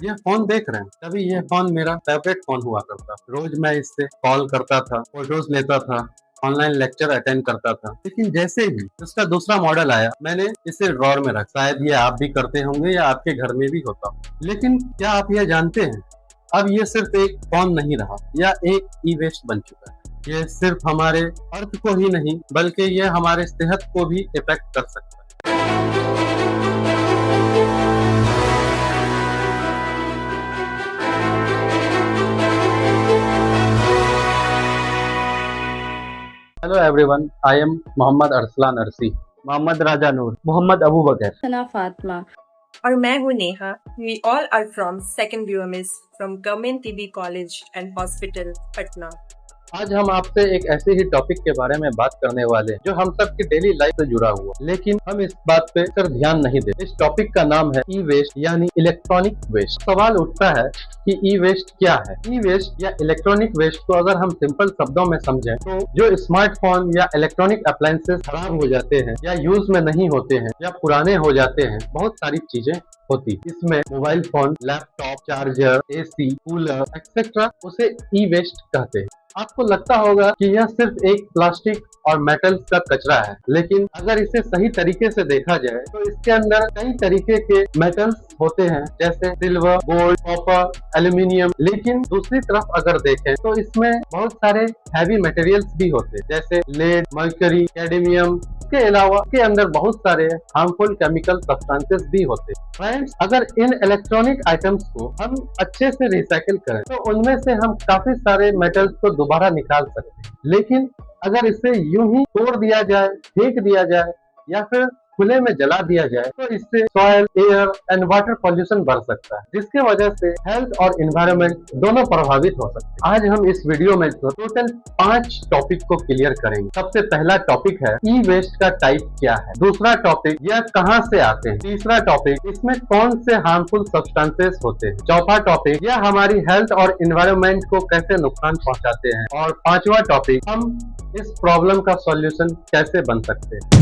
ये फोन देख रहे हैं, तभी ये फोन मेरा फेवरेट फोन हुआ करता। रोज मैं इससे कॉल करता था, फोटोज लेता था, ऑनलाइन लेक्चर अटेंड करता था। लेकिन जैसे ही इसका दूसरा मॉडल आया, मैंने इसे ड्रॉर में रखा। शायद ये आप भी करते होंगे या आपके घर में भी होता हो। लेकिन क्या आप ये जानते हैं, अब ये सिर्फ एक फोन नहीं रहा या एक ई वेस्ट बन चुका है। ये सिर्फ हमारे अर्थ को ही नहीं बल्कि ये हमारे सेहत को भी इफेक्ट कर सकता है। Hello everyone, I am Mohammad Arsalan Arsi, Mohammad Raja Noor, Mohammad Abu Bakar, Sana Fatima और मैं हूँ Neha. We all are from second BMS from Government TB College and Hospital, Patna. आज हम आपसे एक ऐसे ही टॉपिक के बारे में बात करने वाले हैं जो हम सब की डेली लाइफ से जुड़ा हुआ, लेकिन हम इस बात पे कर ध्यान नहीं देते। इस टॉपिक का नाम है ई वेस्ट यानी इलेक्ट्रॉनिक वेस्ट। सवाल उठता है कि ई वेस्ट क्या है। ई वेस्ट या इलेक्ट्रॉनिक वेस्ट को अगर हम सिंपल शब्दों में समझें तो जो स्मार्टफोन या इलेक्ट्रॉनिक अप्लायंसेस खराब हो जाते हैं या यूज में नहीं होते हैं या पुराने हो जाते हैं, बहुत सारी चीजें होती। इसमें mobile phone, laptop, charger, AC, cooler etcetera, उसे ई वेस्ट कहते हैं। आपको लगता होगा कि यह सिर्फ एक प्लास्टिक और मेटल का कचरा है, लेकिन अगर इसे सही तरीके से देखा जाए तो इसके अंदर कई तरीके के मेटल्स होते हैं, जैसे सिल्वर, गोल्ड, कॉपर, एल्यूमिनियम। लेकिन दूसरी तरफ अगर देखें तो इसमें बहुत सारे हैवी मटेरियल्स भी होते हैं, जैसे लेड, मर्क्यूरी, कैडमियम। इसके अलावा इसके अंदर बहुत सारे हार्मफुल केमिकल सब्सटेंसेस भी होते हैं। फ्रेंड्स, अगर इन इलेक्ट्रॉनिक आइटम्स को हम अच्छे से रिसाइकिल करें तो उनमें से हम काफी सारे मेटल्स को दोबारा निकाल सकते हैं। लेकिन अगर इसे यूं ही तोड़ दिया जाए, फेंक दिया जाए या फिर खुले में जला दिया जाए तो इससे soil, air and water pollution बढ़ सकता है, जिसके वजह से हेल्थ और एनवायरनमेंट दोनों प्रभावित हो सकते हैं। आज हम इस वीडियो में टोटल 5 टॉपिक को क्लियर करेंगे। सबसे पहला टॉपिक है ई वेस्ट का टाइप क्या है। दूसरा टॉपिक, यह कहां से आते हैं। तीसरा टॉपिक, इसमें कौन से हार्मफुल सब्सटेंसेस होते हैं। चौथा टॉपिक, यह हमारी हेल्थ और एनवायरनमेंट को कैसे नुकसान पहुंचाते हैं। और पांचवा टॉपिक, हम इस प्रॉब्लम का सॉल्यूशन कैसे बन सकते हैं।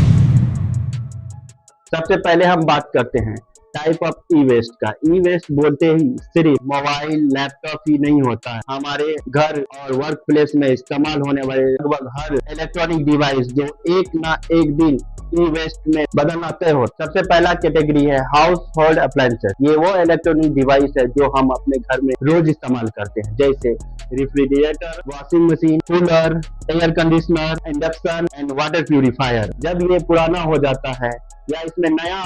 सबसे पहले हम बात करते हैं टाइप ऑफ ई वेस्ट का। ई वेस्ट बोलते ही सिर्फ मोबाइल, लैपटॉप ही नहीं होता है। हमारे घर और वर्क प्लेस में इस्तेमाल होने वाले लगभग हर इलेक्ट्रॉनिक डिवाइस जो एक ना एक दिन ई वेस्ट में बदलना तय हो। सबसे पहला कैटेगरी है हाउस होल्ड अप्लायंसेस। ये वो इलेक्ट्रॉनिक डिवाइस है जो हम अपने घर में रोज इस्तेमाल करते हैं, जैसे refrigerator, washing machine, cooler, air conditioner, induction and water purifier. जब ये पुराना हो जाता है या इसमें नया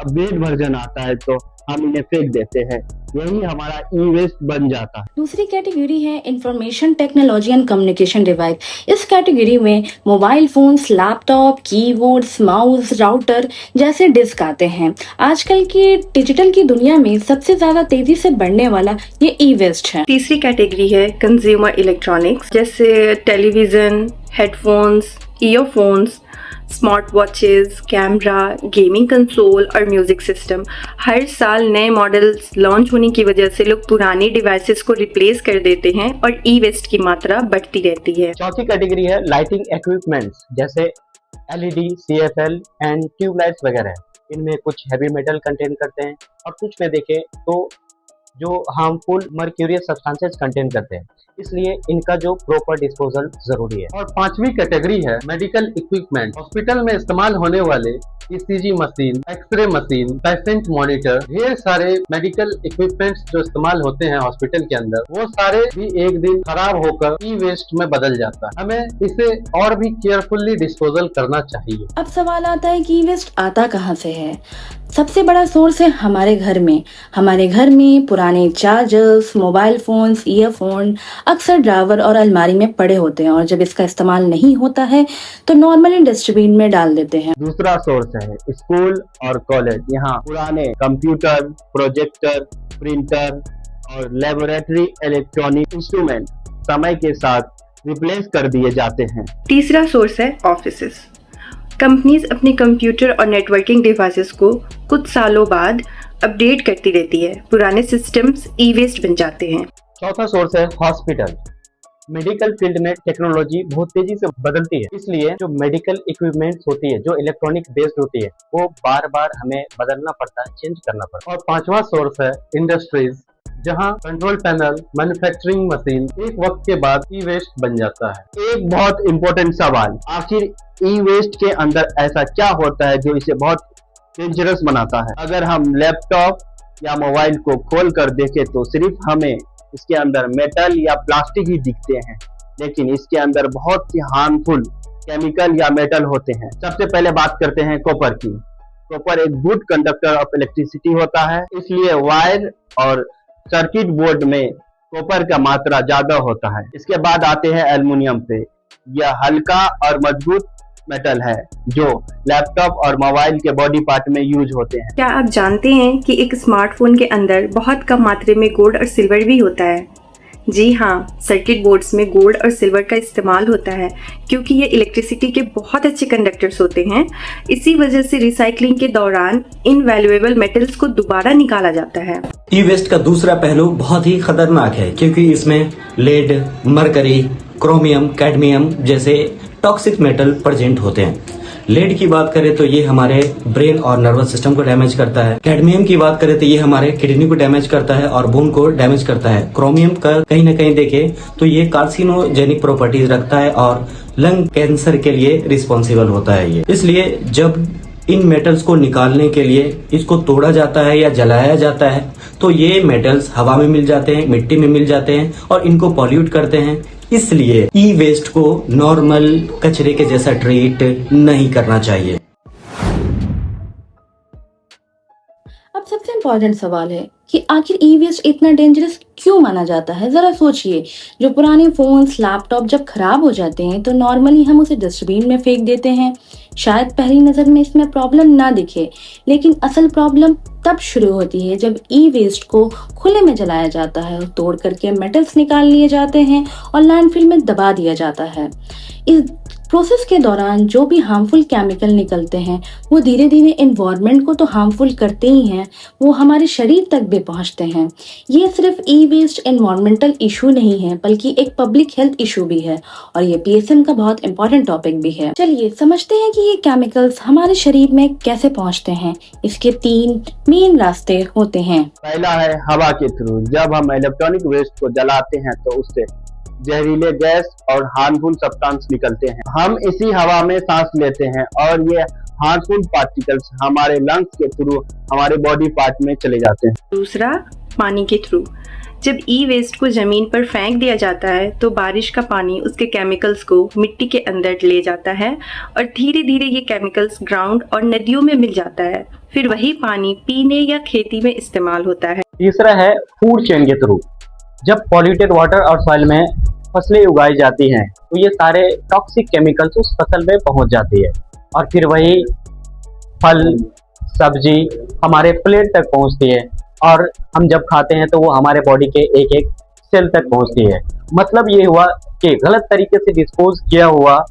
अपडेट वर्जन आता है तो हम इन्हें फेंक देते हैं। यही हमारा ई वेस्ट बन जाता है। दूसरी कैटेगरी है information technology and communication device. इस कैटेगरी में mobile phones, laptop, keyboards, mouse, router जैसे डिस्क आते हैं। आजकल की डिजिटल की दुनिया में सबसे ज्यादा तेजी से बढ़ने वाला ये ई वेस्ट है। तीसरी कैटेगरी है कंज्यूमर इलेक्ट्रॉनिक्स, जैसे television, headphones, earphones, smart watches, camera, gaming console और म्यूजिक सिस्टम। हर साल नए मॉडल्स लॉन्च होने की वजह से लोग पुरानी डिवाइसेस को रिप्लेस कर देते हैं और ई वेस्ट की मात्रा बढ़ती रहती है। चौथी कैटेगरी है लाइटिंग इक्विपमेंट्स, जैसे एलईडी, सीएफएल एंड ट्यूबलाइट्स वगैरह। इनमें कुछ हैवी मेटल कंटेन करते हैं और कुछ में देखें तो जो हार्मफुल मर्क्यूरियस सब्सटेंसेस कंटेन करते हैं, इसलिए इनका जो प्रॉपर डिस्पोजल जरूरी है। और पांचवी कैटेगरी है मेडिकल इक्विपमेंट। हॉस्पिटल में इस्तेमाल होने वाले ECG machine, X-ray machine, patient monitor, ढेर सारे मेडिकल इक्विपमेंट्स जो इस्तेमाल होते हैं हॉस्पिटल के अंदर, वो सारे भी एक दिन खराब होकर ई वेस्ट में बदल जाता है। हमें इसे और भी केयरफुली डिस्पोजल करना चाहिए। अब सवाल आता है कि ई वेस्ट आता कहाँ से है। सबसे बड़ा सोर्स है हमारे घर में। हमारे घर में पुराने चार्जर्स, मोबाइल फोन्स, ईयरफोन अक्सर ड्रावर और अलमारी में पड़े होते हैं और जब इसका इस्तेमाल नहीं होता है तो नॉर्मली डस्टबिन में डाल देते हैं। दूसरा सोर्स है स्कूल और कॉलेज। यहाँ पुराने कंप्यूटर, प्रोजेक्टर, प्रिंटर और लेबोरेटरी इलेक्ट्रॉनिक इंस्ट्रूमेंट समय के साथ रिप्लेस कर दिए जाते हैं। तीसरा सोर्स है ऑफिसेस। कंपनीज अपने कंप्यूटर और नेटवर्किंग डिवाइसेस को कुछ सालों बाद अपडेट करती रहती है। पुराने सिस्टम्स ई वेस्ट बन जाते हैं। चौथा सोर्स है हॉस्पिटल। मेडिकल फील्ड में टेक्नोलॉजी बहुत तेजी से बदलती है, इसलिए जो मेडिकल इक्विपमेंट्स होती है, जो इलेक्ट्रॉनिक बेस्ड होती है, वो बार बार हमें बदलना पड़ता है, चेंज करना पड़ता है। और पांचवा सोर्स है इंडस्ट्रीज। जहां कंट्रोल पैनल, मैन्युफैक्चरिंग मशीन एक वक्त के बाद ई वेस्ट बन जाता है। एक बहुत इंपॉर्टेंट सवाल, आखिर ई वेस्ट के अंदर ऐसा क्या होता है जो इसे बहुत डेंजरस बनाता है? अगर हम लैपटॉप या मोबाइल को खोल कर देखें तो सिर्फ हमें इसके अंदर मेटल या प्लास्टिक ही दिखते हैं, लेकिन इसके अंदर बहुत ही हार्मफुल केमिकल या मेटल होते हैं। सबसे पहले बात करते हैं कॉपर की। कॉपर एक गुड कंडक्टर ऑफ इलेक्ट्रिसिटी होता है, इसलिए वायर और सर्किट बोर्ड में कॉपर का मात्रा ज्यादा होता है। इसके बाद आते हैं एल्युमिनियम पे। यह हल्का और मजबूत मेटल है जो लैपटॉप और मोबाइल के बॉडी पार्ट में यूज होते हैं। क्या आप जानते हैं कि एक स्मार्टफोन के अंदर बहुत कम मात्रा में गोल्ड और सिल्वर भी होता है? जी हाँ, सर्किट बोर्ड्स में गोल्ड और सिल्वर का इस्तेमाल होता है क्योंकि ये इलेक्ट्रिसिटी के बहुत अच्छे कंडक्टर्स होते हैं। इसी वजह से रिसाइकलिंग के दौरान इनवैल्यूएबल मेटल्स को दोबारा निकाला जाता है। ई वेस्ट का दूसरा पहलू बहुत ही खतरनाक है क्योंकि इसमें लेड, मरकरी, क्रोमियम, कैडमियम जैसे टॉक्सिक मेटल प्रेजेंट होते हैं। लेड की बात करें तो ये हमारे ब्रेन और नर्वस सिस्टम को डैमेज करता है। कैडमियम की बात करें तो ये हमारे किडनी को डैमेज करता है और बोन को डैमेज करता है। क्रोमियम का कहीं ना कहीं देखें तो ये कार्सिनोजेनिक प्रॉपर्टीज रखता है और लंग कैंसर के लिए रिस्पॉन्सिबल होता है ये। इसलिए जब इन मेटल्स को निकालने के लिए इसको तोड़ा जाता है या जलाया जाता है तो ये मेटल्स हवा में मिल जाते हैं, मिट्टी में मिल जाते हैं और इनको पॉल्यूट करते हैं। इसलिए ई वेस्ट को नॉर्मल कचरे के जैसा ट्रीट नहीं करना चाहिए। अब सबसे इम्पोर्टेंट सवाल है कि आखिर ई वेस्ट इतना डेंजरस क्यों माना जाता है? जरा सोचिए, जो पुराने फोन्स, लैपटॉप जब खराब हो जाते हैं तो नॉर्मली हम उसे डस्टबिन में फेंक देते हैं। शायद पहली नजर में इसमें प्रॉब्लम ना दिखे, लेकिन असल प्रॉब्लम तब शुरू होती है जब ई वेस्ट को खुले में जलाया जाता है और तोड़ करके मेटल्स निकाल लिए जाते हैं और लैंडफिल में दबा दिया जाता है। इस प्रोसेस के दौरान जो भी हार्मफुल केमिकल निकलते हैं वो धीरे धीरे एनवायरनमेंट को तो हार्मफुल करते ही हैं, वो हमारे शरीर तक भी पहुंचते हैं। ये सिर्फ ई वेस्ट एनवायरमेंटल इशू नहीं है बल्कि एक पब्लिक हेल्थ इशू भी है और ये पीएसएम का बहुत इंपॉर्टेंट टॉपिक भी है। चलिए समझते हैं कि ये केमिकल्स हमारे शरीर में कैसे पहुंचते हैं। इसके 3 मेन रास्ते होते हैं। पहला है हवा के थ्रू। जब हम इलेक्ट्रॉनिक वेस्ट को जलाते हैं तो उससे जहरीले गैस और हार्मफुल सब्सटेंस निकलते हैं। हम इसी हवा में सांस लेते हैं और ये हार्मफुल पार्टिकल्स हमारे लंग्स के थ्रू हमारे बॉडी पार्ट में चले जाते हैं। दूसरा, पानी के थ्रू। जब ई वेस्ट को जमीन पर फेंक दिया जाता है तो बारिश का पानी उसके केमिकल्स को मिट्टी के अंदर ले जाता है और धीरे धीरे ये केमिकल्स ग्राउंड और नदियों में मिल जाता है। फिर वही पानी पीने या खेती में इस्तेमाल होता है। तीसरा है फूड चेन के थ्रू। जब पॉल्यूटेड वाटर और सॉइल में फसलें उगाई जाती हैं तो ये सारे टॉक्सिक केमिकल्स उस फसल में पहुंच जाती है और फिर वही फल सब्जी हमारे प्लेट तक पहुंचती है और हम जब खाते हैं तो वो हमारे बॉडी के एक एक सेल तक पहुंचती है। मतलब ये हुआ कि गलत तरीके से डिस्पोज किया हुआ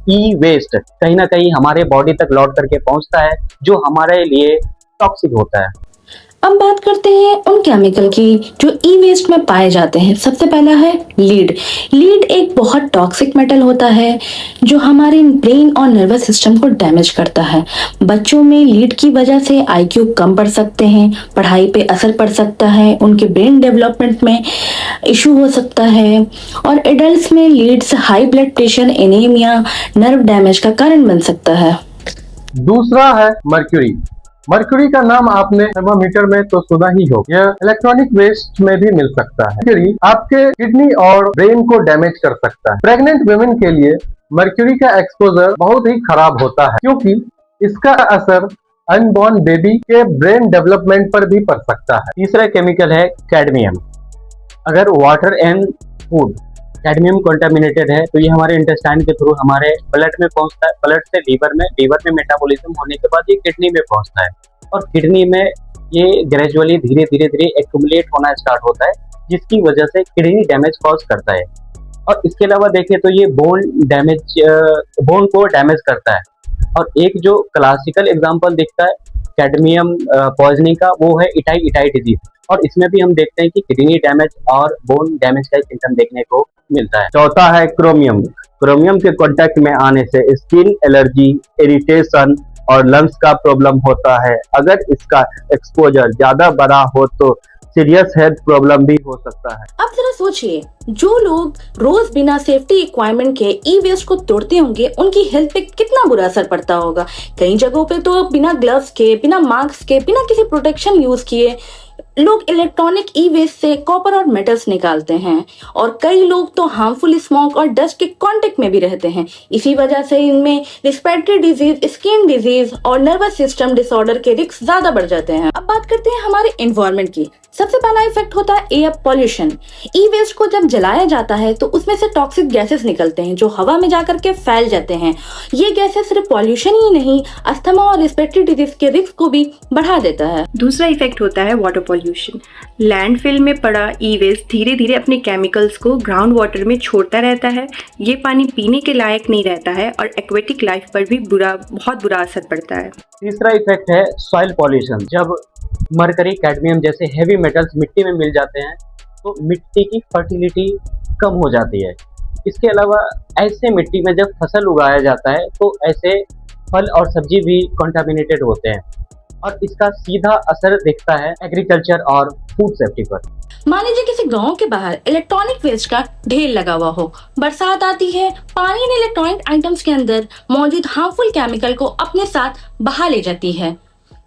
ई वेस्ट कहीं ना कहीं हमारे बॉडी तक लौट करके पहुंचता है जो हमारे लिए टॉक्सिक होता है। अब बात करते हैं उन केमिकल की जो ई वेस्ट में पाए जाते हैं। सबसे पहला है लीड। लीड एक बहुत टॉक्सिक मेटल होता है जो हमारे ब्रेन और नर्वस सिस्टम को डैमेज करता है। बच्चों में लीड की वजह से आईक्यू कम पड़ सकते हैं, पढ़ाई पे असर पड़ सकता है, उनके ब्रेन डेवलपमेंट में इशू हो सकता है और एडल्ट्स में लीड से high blood pressure, anaemia, nerve damage का कारण बन सकता है। दूसरा है मर्क्यूरी। मर्क्यूरी का नाम आपने थर्मामीटर में तो सुना ही हो। यह इलेक्ट्रॉनिक वेस्ट में भी मिल सकता है। मर्क्यूरी आपके किडनी और ब्रेन को डैमेज कर सकता है। प्रेग्नेंट वुमेन के लिए मर्क्यूरी का एक्सपोजर बहुत ही खराब होता है क्योंकि इसका असर अनबॉर्न बेबी के ब्रेन डेवलपमेंट पर भी पड़ सकता है। तीसरा केमिकल है कैडमियम। अगर water and food cadmium contaminated है तो ये हमारे इंटेस्टाइन के थ्रू हमारे ब्लड में पहुंचता है, ब्लड से लीवर में मेटाबॉलिज्म होने के बाद ये किडनी में पहुंचता है और किडनी में ये ग्रेजुअली धीरे धीरे एक्यूमुलेट होना स्टार्ट होता है जिसकी वजह से किडनी डैमेज कॉज करता है। और इसके अलावा देखें तो ये बोन को डैमेज करता है। और एक जो क्लासिकल एग्जाम्पल दिखता है कैडमियम पॉइजनिंग का वो है इटाई डिजीज और इसमें भी हम देखते हैं कि किडनी डैमेज और बोन डैमेज का सिम्टम देखने को मिलता है। चौथा है क्रोमियम। क्रोमियम के कांटेक्ट में आने से स्किन एलर्जी, इरिटेशन और लंग्स का प्रॉब्लम होता है। अगर इसका एक्सपोजर ज्यादा बड़ा हो तो सीरियस हेल्थ प्रॉब्लम भी हो सकता है। अब जरा सोचिए, जो लोग रोज बिना सेफ्टी इक्विपमेंट के ई वेस्ट को तोड़ते होंगे, उनकी हेल्थ पे कितना बुरा असर पड़ता होगा। कई जगहों पे तो बिना ग्लव्स के, बिना मास्क के, बिना किसी प्रोटेक्शन यूज किए लोग इलेक्ट्रॉनिक ई वेस्ट से कॉपर और मेटल्स निकालते हैं, और कई लोग तो हार्मफुल स्मोक और डस्ट के कांटेक्ट में भी रहते हैं। इसी वजह से इनमें रिस्पिरेटरी डिजीज, स्किन डिजीज और नर्वस सिस्टम डिसऑर्डर के रिस्क ज्यादा बढ़ जाते हैं। अब बात करते हैं हमारे एनवायरनमेंट की। सबसे पहला इफेक्ट होता है एयर पॉल्यूशन। ई वेस्ट को जब जलाया जाता है तो उसमें से टॉक्सिक गैसेस निकलते हैं जो हवा में जाकर के फैल जाते हैं। ये गैसेस सिर्फ पॉल्यूशन ही नहीं, अस्थमा और रिस्पिरेटरी डिजीज के रिस्क को भी बढ़ा देता है। दूसरा इफेक्ट होता है वाटर पॉल्यूशन। लैंडफिल में पड़ा ई वेस्ट धीरे धीरे अपने केमिकल्स को ग्राउंड वाटर में छोड़ता रहता है। ये पानी पीने के लायक नहीं रहता है और एक्वेटिक लाइफ पर भी बहुत बुरा असर पड़ता है। तीसरा इफेक्ट है सॉइल पॉल्यूशन। जब मरकरी, कैडमियम जैसे हेवी मेटल्स मिट्टी में मिल जाते हैं तो मिट्टी की फर्टिलिटी कम हो जाती है। इसके अलावा ऐसे मिट्टी में जब फसल उगाया जाता है तो ऐसे फल और सब्जी भी कंटामिनेटेड होते हैं और इसका सीधा असर दिखता है एग्रीकल्चर और फूड सेफ्टी पर। मान लीजिए किसी गांव के बाहर इलेक्ट्रॉनिक वेस्ट का ढेर लगा हुआ हो, बरसात आती है, पानी इन इलेक्ट्रॉनिक आइटम्स के अंदर मौजूद हार्मफुल केमिकल को अपने साथ बहा ले जाती है।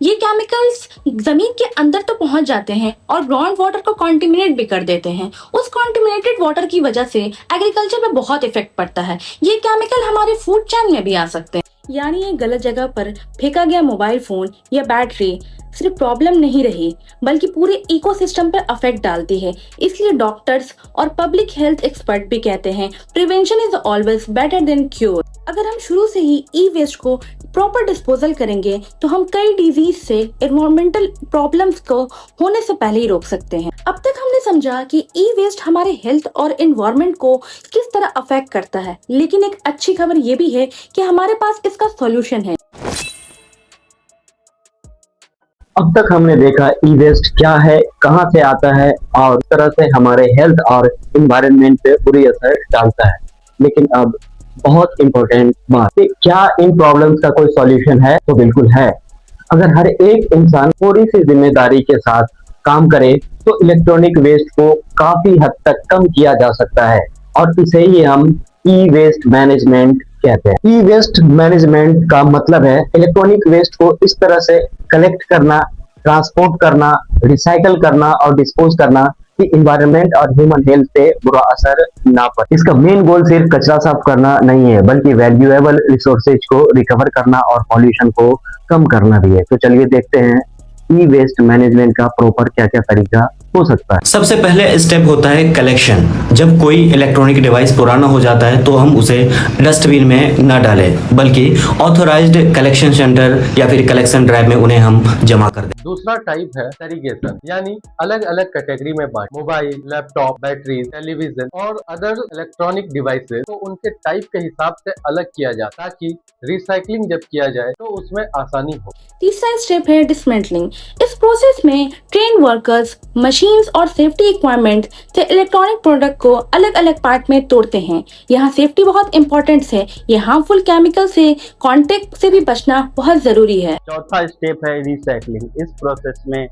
ये केमिकल्स जमीन के अंदर तो पहुंच जाते हैं और ग्राउंड वाटर को कॉन्टिमिनेट भी कर देते हैं। उस कॉन्टिमिनेटेड वाटर की वजह से एग्रीकल्चर पे बहुत इफेक्ट पड़ता है। ये केमिकल हमारे फूड चेन में भी आ सकते हैं। यानी ये गलत जगह पर फेंका गया मोबाइल फोन या बैटरी सिर्फ प्रॉब्लम नहीं रही, बल्कि पूरे इकोसिस्टम पर अफेक्ट डालती है। इसलिए डॉक्टर्स और पब्लिक हेल्थ एक्सपर्ट भी कहते हैं prevention is always better than cure. अगर हम शुरू से ही ई वेस्ट को प्रॉपर डिस्पोजल करेंगे तो हम कई डिजीज से, एनवायरमेंटल प्रॉब्लम्स को होने से पहले ही रोक सकते हैं। अब तक हमने समझा कि ई वेस्ट हमारे हेल्थ और एनवायरमेंट को किस तरह अफेक्ट करता है, लेकिन एक अच्छी खबर ये भी है कि हमारे पास इसका सॉल्यूशन है। अब तक हमने देखा ई वेस्ट क्या है, कहां से आता है और इस तरह से हमारे हेल्थ और एनवायरनमेंट पे बुरी असर डालता है। लेकिन अब बहुत इंपॉर्टेंट बात कि क्या इन प्रॉब्लम्स का कोई सॉल्यूशन है? तो बिल्कुल है। अगर हर एक इंसान थोड़ी सी जिम्मेदारी के साथ काम करे तो इलेक्ट्रॉनिक वेस्ट को काफी हद तक कम किया जा सकता है और इसे ही हम ई वेस्ट मैनेजमेंट कहते हैं। ई वेस्ट मैनेजमेंट का मतलब है इलेक्ट्रॉनिक वेस्ट को इस तरह से कलेक्ट करना, ट्रांसपोर्ट करना, रिसाइकल करना और डिस्पोज करना कि एनवायरनमेंट और ह्यूमन हेल्थ पे बुरा असर ना पड़े। इसका मेन गोल सिर्फ कचरा साफ करना नहीं है, बल्कि वैल्यूएबल रिसोर्सेज को रिकवर करना और पॉल्यूशन को कम करना भी है। तो चलिए देखते हैं ई वेस्ट मैनेजमेंट का प्रॉपर क्या क्या तरीका हो सकता है। सबसे पहले स्टेप होता है कलेक्शन। जब कोई इलेक्ट्रॉनिक डिवाइस पुराना हो जाता है तो हम उसे डस्टबिन में न डालें, बल्कि ऑथराइज्ड कलेक्शन सेंटर या फिर कलेक्शन ड्राइव में उन्हें हम जमा कर दें। दूसरा टाइप है सेग्रीगेशन, यानी अलग अलग कैटेगरी में बांट। मोबाइल, लैपटॉप, बैटरी, टेलीविजन और अदर इलेक्ट्रॉनिक डिवाइसेस को उनके टाइप के हिसाब से अलग किया जाए ताकि रिसाइकलिंग जब किया जाए तो उसमें आसानी हो। तीसरा स्टेप है डिसमेंटलिंग। इस प्रोसेस में ट्रेन वर्कर्स मशीन्स और सेफ्टी इक्विपमेंट से इलेक्ट्रॉनिक प्रोडक्ट को अलग अलग पार्ट में तोड़ते हैं। यहाँ सेफ्टी बहुत इंपॉर्टेंट है। ये हार्मफुल केमिकल से कांटेक्ट से भी बचना बहुत जरूरी है। चौथा स्टेप है रिसाइकलिंग। इस प्रोसेस में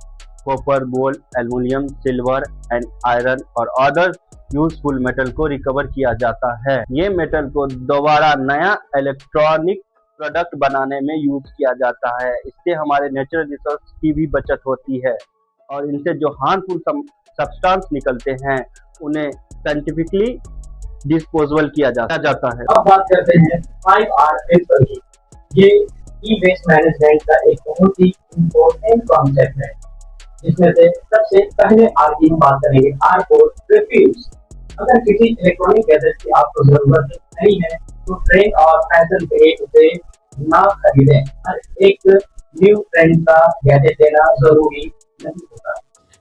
copper, gold, aluminium, silver and iron और अदर यूजफुल मेटल को रिकवर किया जाता है। ये मेटल को दोबारा नया इलेक्ट्रॉनिक प्रोडक्ट बनाने में यूज किया जाता है। इससे हमारे नेचुरल रिसोर्स की भी बचत होती है और इनसे जो हार्मफुल सब्सटेंस निकलते हैं उन्हें साइंटिफिकली डिस्पोजेबल किया जाता है। अब बात करते हैं 5R प्रिंसिपल की। ये ई वेस्ट मैनेजमेंट का एक बहुत ही इम्पोर्टेंट कॉन्सेप्ट है, जिसमें से सबसे पहले आर की हम बात करेंगे। R for refuse. अगर किसी इलेक्ट्रॉनिक गैजेट की आपको जरूरत नहीं है तो ट्रेंड और फैशन पे उसे ना खरीदें। हर एक न्यू ट्रेंड का गैजेट लेना जरूरी नहीं होता।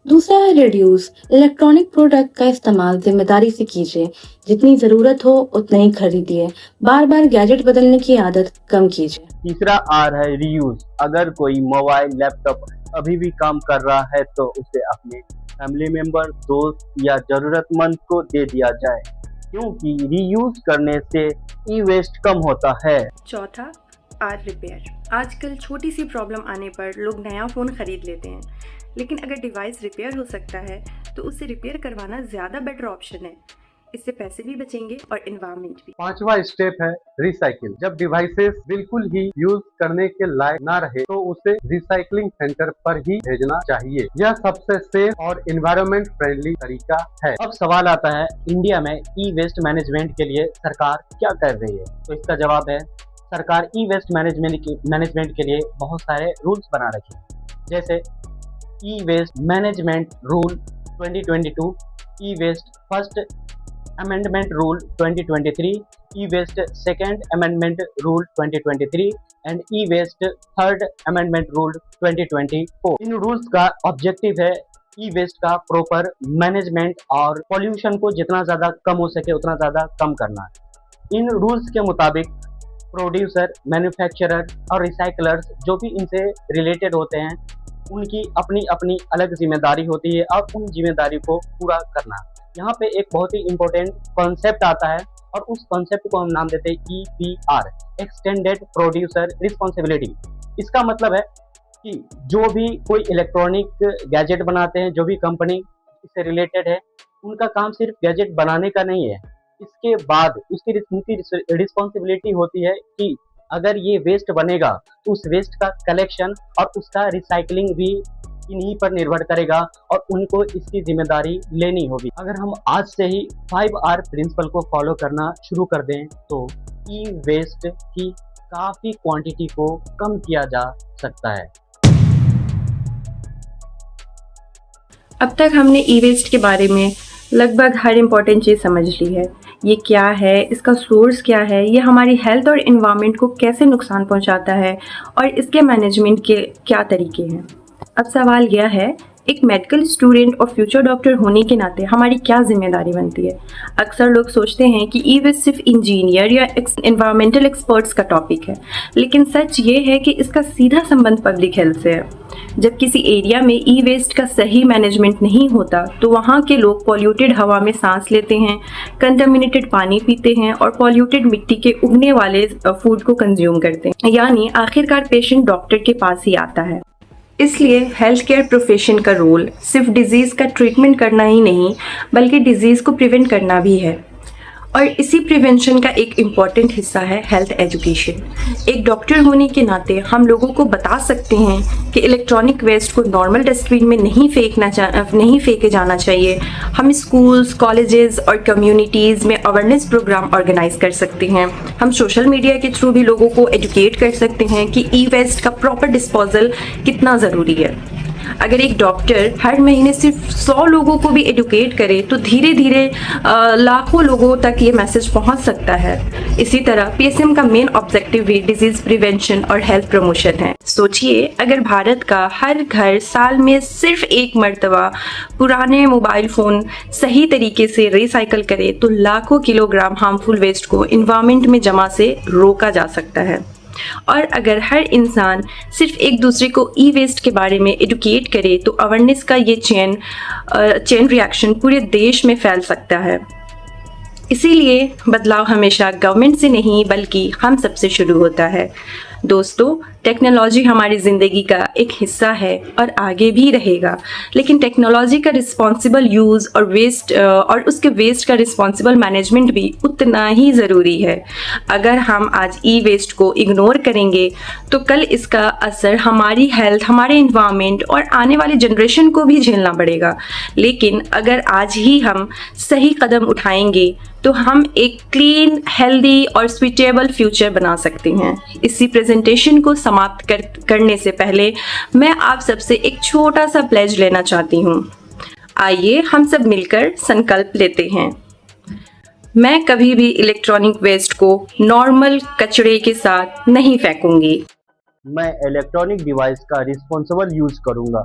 दूसरा है रिड्यूस। इलेक्ट्रॉनिक प्रोडक्ट का इस्तेमाल जिम्मेदारी से कीजिए। जितनी जरूरत हो उतना ही खरीदिए। बार बार गैजेट बदलने की आदत कम कीजिए। तीसरा आर है रीयूज। अगर कोई मोबाइल, लैपटॉप अभी भी काम कर रहा है तो उसे अपने फैमिली मेंबर, दोस्त या जरूरतमंद को दे दिया जाए, क्योंकि रीयूज करने से ई वेस्ट कम होता है। चौथा आर रिपेयर। आजकल छोटी सी प्रॉब्लम आने पर लोग नया फ़ोन खरीद लेते हैं, लेकिन अगर डिवाइस रिपेयर हो सकता है तो उसे रिपेयर करवाना ज़्यादा बेटर ऑप्शन है। इससे पैसे भी बचेंगे और एनवायरनमेंट भी। पांचवा स्टेप है रिसाइकिल। जब डिवाइसेस बिल्कुल ही यूज करने के लायक ना रहे तो उसे रिसाइकलिंग सेंटर पर ही भेजना चाहिए। यह सबसे सेफ और एनवायरनमेंट फ्रेंडली तरीका है। अब सवाल आता है, इंडिया में ई वेस्ट मैनेजमेंट के लिए सरकार क्या कर रही है? तो इसका जवाब है, सरकार ई वेस्ट मैनेजमेंट के लिए बहुत सारे रूल्स बना रखे हैं, जैसे e waste management rule 2022, e waste first amendment rule 2023, e waste second amendment rule 2023 and e waste third amendment rule 2024। इन रूल्स का ऑब्जेक्टिव है ई वेस्ट का प्रॉपर मैनेजमेंट और पॉल्यूशन को जितना ज़्यादा कम हो सके उतना ज़्यादा कम करना है। इन रूल्स के मुताबिक प्रोड्यूसर, मैन्युफैक्चरर और रिसाइकलर्स जो भी इनसे रिलेटेड होते हैं उनकी अपनी अपनी अलग जिम्मेदारी होती है और उन जिम्मेदारी को पूरा करना। यहाँ पे एक बहुत ही इम्पोर्टेंट कॉन्सेप्ट आता है और उस कॉन्सेप्ट को हम नाम देते हैं EPR, एक्सटेंडेड प्रोड्यूसर रिस्पॉन्सिबिलिटी। इसका मतलब है कि जो भी कोई इलेक्ट्रॉनिक गैजेट बनाते हैं, जो भी कंपनी इससे रिलेटेड है, उनका काम सिर्फ गैजेट बनाने का नहीं है। इसके बाद उनकी रिस्पॉन्सिबिलिटी होती है कि अगर ये वेस्ट बनेगा तो उस वेस्ट का कलेक्शन और उसका रिसाइकलिंग भी इन्हीं पर निर्भर करेगा और उनको इसकी जिम्मेदारी लेनी होगी। अगर हम आज से ही 5R प्रिंसिपल को फॉलो करना शुरू कर दें तो ई वेस्ट की काफ़ी क्वांटिटी को कम किया जा सकता है। अब तक हमने ई वेस्ट के बारे में लगभग हर इम्पॉर्टेंट चीज़ समझ ली है। ये क्या है, इसका सोर्स क्या है, ये हमारी हेल्थ और एनवायरनमेंट को कैसे नुकसान पहुंचाता है और इसके मैनेजमेंट के क्या तरीके हैं। अब सवाल यह है, एक मेडिकल स्टूडेंट और फ्यूचर डॉक्टर होने के नाते हमारी क्या जिम्मेदारी बनती है। अक्सर लोग सोचते हैं कि ई वेस्ट सिर्फ इंजीनियर या एनवायरमेंटल एक्सपर्ट्स का टॉपिक है, लेकिन सच ये है कि इसका सीधा संबंध पब्लिक हेल्थ से है। जब किसी एरिया में ई वेस्ट का सही मैनेजमेंट नहीं होता तो वहाँ के लोग पॉल्यूटेड हवा में सांस लेते हैं, कंटामिनेटेड पानी पीते हैं और पॉल्यूटेड मिट्टी के उगने वाले फूड को कंज्यूम करते हैं, यानी आखिरकार पेशेंट डॉक्टर के पास ही आता है। इसलिए हेल्थ केयर प्रोफेशन का रोल सिर्फ डिजीज़ का ट्रीटमेंट करना ही नहीं बल्कि डिजीज़ को प्रिवेंट करना भी है, और इसी प्रिवेंशन का एक इम्पॉर्टेंट हिस्सा है हेल्थ एजुकेशन। एक डॉक्टर होने के नाते हम लोगों को बता सकते हैं कि इलेक्ट्रॉनिक वेस्ट को नॉर्मल डस्टबिन में नहीं फेंके जाना चाहिए। हम स्कूल्स, कॉलेजेस और कम्युनिटीज़ में अवेयरनेस प्रोग्राम ऑर्गेनाइज कर सकते हैं। हम सोशल मीडिया के थ्रू भी लोगों को एजुकेट कर सकते हैं कि ई वेस्ट का प्रॉपर डिस्पोजल कितना ज़रूरी है। अगर एक डॉक्टर हर महीने सिर्फ 100 लोगों को भी एडुकेट करे तो धीरे धीरे लाखों लोगों तक ये मैसेज पहुंच सकता है। इसी तरह पीएसएम का मेन ऑब्जेक्टिव भी डिजीज प्रिवेंशन और हेल्थ प्रमोशन है। सोचिए, अगर भारत का हर घर साल में सिर्फ एक मर्तबा पुराने मोबाइल फ़ोन सही तरीके से रिसाइकल करे तो लाखों किलोग्राम हार्मफुल वेस्ट को इन्वायरमेंट में जमा से रोका जा सकता है। और अगर हर इंसान सिर्फ एक दूसरे को ई वेस्ट के बारे में एडुकेट करे तो अवेयरनेस का ये चेन रिएक्शन पूरे देश में फैल सकता है। इसीलिए बदलाव हमेशा गवर्नमेंट से नहीं बल्कि हम सबसे शुरू होता है। दोस्तों, टेक्नोलॉजी हमारी ज़िंदगी का एक हिस्सा है और आगे भी रहेगा, लेकिन टेक्नोलॉजी का रिस्पॉन्सिबल यूज़ और उसके वेस्ट का रिस्पॉन्सिबल मैनेजमेंट भी उतना ही ज़रूरी है। अगर हम आज ई वेस्ट को इग्नोर करेंगे तो कल इसका असर हमारी हेल्थ, हमारे इन्वायरमेंट और आने वाली जनरेशन को भी झेलना पड़ेगा। लेकिन अगर आज ही हम सही कदम उठाएंगे तो हम एक क्लीन, हेल्दी और स्वीटेबल फ्यूचर बना सकते हैं। इसी प्रेजेंटेशन को समाप्त करने से पहले मैं आप सबसे एक छोटा सा प्लेज लेना चाहती हूँ। आइए हम सब मिलकर संकल्प लेते हैं। मैं कभी भी इलेक्ट्रॉनिक वेस्ट को नॉर्मल कचरे के साथ नहीं फेंकूंगी। मैं इलेक्ट्रॉनिक डिवाइस का रिस्पॉन्सिबल यूज करूंगा।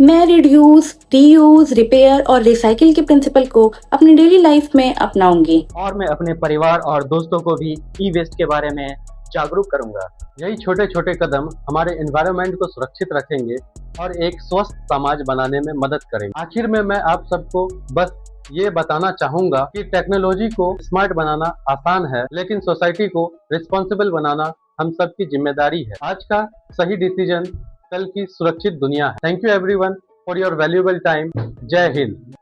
मैं रिड्यूस, रीयूज, रिपेयर और रिसाइकिल के प्रिंसिपल को अपनी डेली लाइफ में अपनाऊंगी। और मैं अपने परिवार और दोस्तों को भी ई वेस्ट के बारे में जागरूक करूंगा। यही छोटे छोटे कदम हमारे एनवायरनमेंट को सुरक्षित रखेंगे और एक स्वस्थ समाज बनाने में मदद करेंगे। आखिर में मैं आप सबको बस ये बताना चाहूंगा कि टेक्नोलॉजी को स्मार्ट बनाना आसान है, लेकिन सोसाइटी को रिस्पॉन्सिबल बनाना हम सबकी जिम्मेदारी है। आज का सही डिसीजन कल की सुरक्षित दुनिया है। Thank you everyone. For your valuable time. जय हिंद।